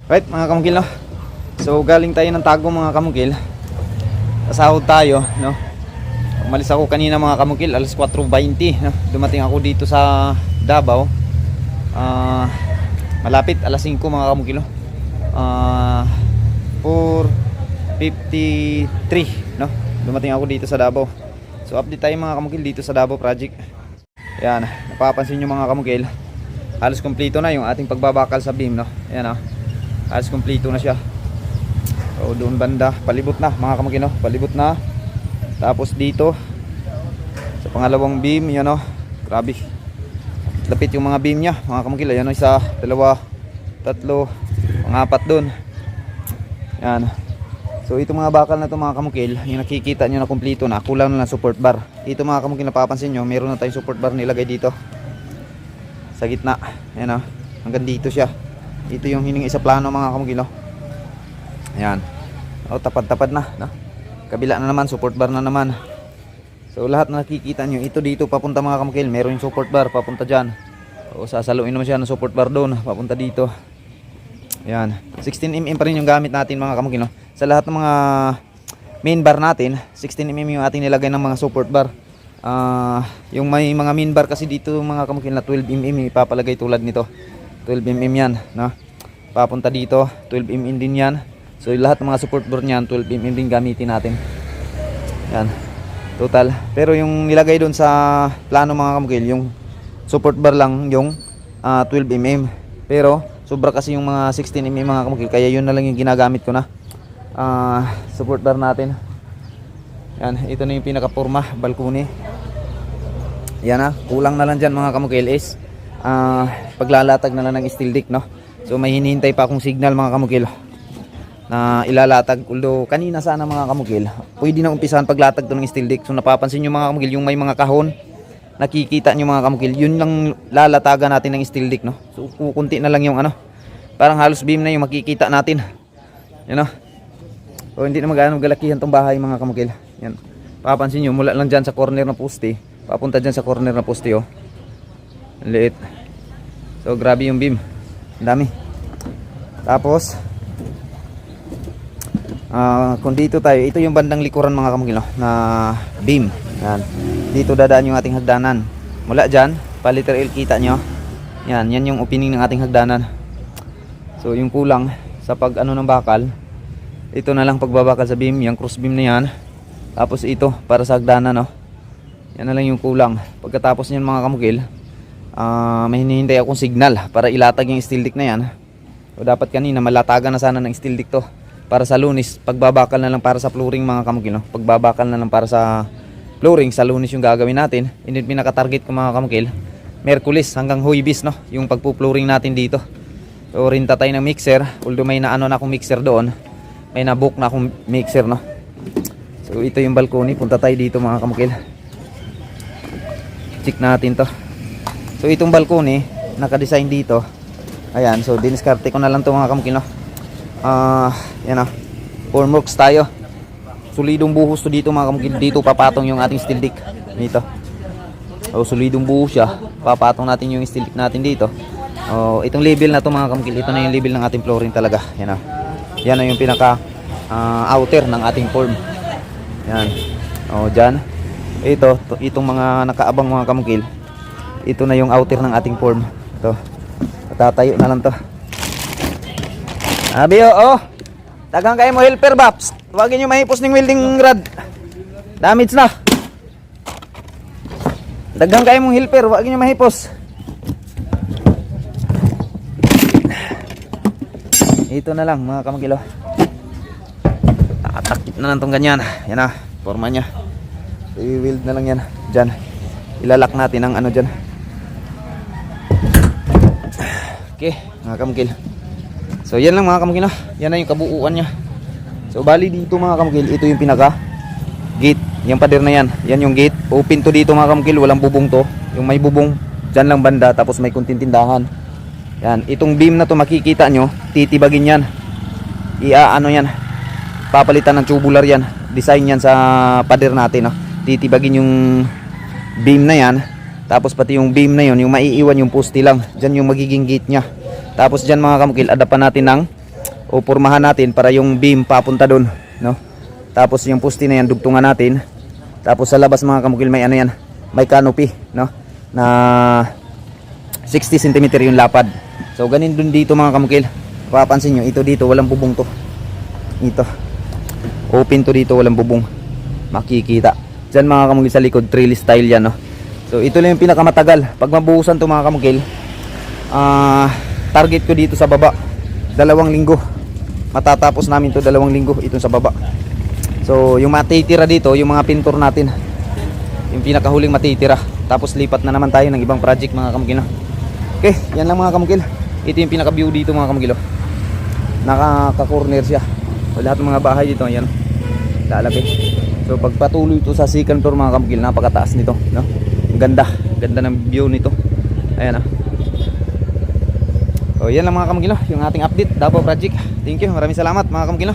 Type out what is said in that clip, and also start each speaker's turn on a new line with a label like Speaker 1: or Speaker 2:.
Speaker 1: Right mga kamukil, no? So galing tayo ng Tago mga kamukil. Sasahod tayo, no? Umalis ako kanina mga kamukil, alas 4:20, no? Dumating ako dito sa Davao. Malapit alas 5 mga kamukil, no? 4:53, no? Dumating ako dito sa Davao. So update tayo mga kamukil dito sa Davao project. Ayan, napapansin nyo mga kamukil, halos kompleto na yung ating pagbabakal sa beam, no? Ayan, halos kompleto na siya. So doon banda, palibot na mga kamukil, no? Palibot na. Tapos dito sa pangalawang beam, yan, no? Grabe, lapit yung mga beam nya mga kamukil. Ayan, no? Isa, dalawa, tatlo, mga apat doon. Yan. So ito mga bakal na to mga kamukil, yung nakikita nyo na kompleto na, kulang na lang support bar. Ito mga kamukil, napapansin nyo, meron na tayong support bar nilagay dito sa gitna. Ayan, o, hanggang dito siya. Ito yung hiningi sa plano mga kamukil, no? Ayan, o, tapad-tapad na, no? Kabila na naman, support bar na naman. So lahat na nakikita nyo, ito dito papunta mga kamukil, meron yung support bar papunta dyan. O sasaluin naman siya ng support bar doon, papunta dito. Ayan, 16mm pa rin yung gamit natin mga kamukil, no? Sa lahat ng mga main bar natin, 16mm yung ating nilagay ng mga support bar. Yung may mga main bar kasi dito mga kamukil na 12mm ipapalagay tulad nito. 12mm yan, no? Papunta dito, 12mm din yan. So lahat ng mga support bar niyan, 12mm din gamitin natin. Yan, total. Pero yung nilagay doon sa plano mga kamukil, yung support bar lang yung 12mm. Pero sobra kasi yung mga 16mm mga kamukil, kaya yun na lang yung ginagamit ko na support bar natin. Yan, ito na yung pinaka-porma, balkoni. Yan na, kulang na lang dyan mga kamukil is paglalatag na lang ng steel deck, no? So may hinihintay pa akong signal mga kamukil na ilalatag. Although kanina sana mga kamukil, pwede na umpisahan paglatag to ng steel deck. So napapansin nyo mga kamukil, yung may mga kahon, nakikita nyo mga kamukil, yun lang lalatagan natin ng steel deck, no? So kukunti na lang yung ano, parang halos beam na yung makikita natin. Yan, no? So hindi na magano galakihan tong bahay mga kamukil. Yan, papansin nyo, mula lang dyan sa corner na poste, papunta dyan sa corner na poste, oh. Ang liit. So grabe yung beam, ang dami. Tapos kung dito tayo, ito yung bandang likuran mga kamukil, no? Na beam. Yan, dito dadaan yung ating hagdanan. Mula dyan, pa letter L kita nyo. Yan, yan yung opening ng ating hagdanan. So yung kulang sa pag ano ng bakal, ito na lang pagbabakal sa beam, yung cross beam na yan. Tapos ito para sa hagdanan, no? Yan na lang yung kulang. Pagkatapos niyan mga kamukil, may hinihintay akong signal para ilatag yung steel deck na yan. So dapat kanina malatagan na sana ng steel deck to para sa Lunes. Pagbabakal na lang para sa flooring mga kamukil, no? Pagbabakal na lang para sa flooring, sa Lunes yung gagawin natin. Hindi pinaka-target ko mga kamukil, Merkulis hanggang Huwebes, no? Yung pagpo-flooring natin dito. So rinta tayo ng mixer, although may naano na akong mixer doon, may nabook na akong mixer, no? So ito yung balkoni, punta tayo dito mga kamukil, check natin to. So itong balkoni naka-design dito. Ayan, so diniskarte ko na lang to mga kamukil, no? Yan, formworks tayo. Solidong buhos to dito mga kamukil. Dito papatong yung ating steel deck dito. So solidong buhos siya, papatong natin yung steel deck natin dito. Itong level na to mga kamukil, ito na yung level ng ating flooring talaga. Yan, yan na yung pinaka outer ng ating form. Yan, dyan itong mga nakaabang mga kamukil, ito na yung outer ng ating form. Ito, tatayo na lang to. Abi, tagang kayo mo helper baps, huwagin nyo mahipos ng welding rod, damage na. Dagang kayo mong helper, huwagin nyo mahipos. Ito na lang mga kamukil, nakatakip na lang itong ganyan. Yan na, forma nya. So i-weld na lang yan dyan, ilalak natin ang ano dyan. Okay mga kamukil, so yan lang mga kamukil, yan na yung kabuuan nya. So bali dito mga kamukil, ito yung pinaka gate, yung pader na yan, yan yung gate. Open to dito mga kamukil, walang bubong to. Yung may bubong dyan lang banda, tapos may kunting tindahan. Yan, itong beam na to makikita nyo, titibagin yan, iaano yan, papalitan ng tubular yan, design yan sa pader natin, no? Titibagin yung beam na yan, tapos pati yung beam na yon, yung maiiwan yung poste lang, dyan yung magiging gate nya. Tapos dyan mga kamukil, adapan natin ng o pormahan natin para yung beam papunta doon, no? Tapos yung poste na yan dugtungan natin. Tapos sa labas mga kamukil may ano yan, may canopy, no? Na 60 cm yung lapad. So ganin dun dito mga kamukil. Papansin nyo, ito dito walang bubong to. Ito. Open to dito, walang bubong. Makikita. Diyan mga kamukil sa likod, trellis style yan, no? So ito lang yung pinakamatagal. Pag mabuhusan to mga kamukil, target ko dito sa baba 2 linggo. Matatapos namin to 2 linggo itong sa baba. So yung matitira dito, yung mga pintor natin, yung pinakahuling matitira. Tapos lipat na naman tayo ng ibang project mga kamukil, no? Okay, yan lang mga kamukil. Ito yung pinaka view dito mga kamukil, oh. Nakaka-corner siya. So lahat ng mga bahay dito, ayan, lalaki. So pagpatuloy ito sa second floor mga kamukil, napakataas nito, no? Ang ganda, ganda ng view nito. Ayan, ah. So yan lang mga kamukil, yung ating update Davao project. Thank you, maraming salamat mga kamukil.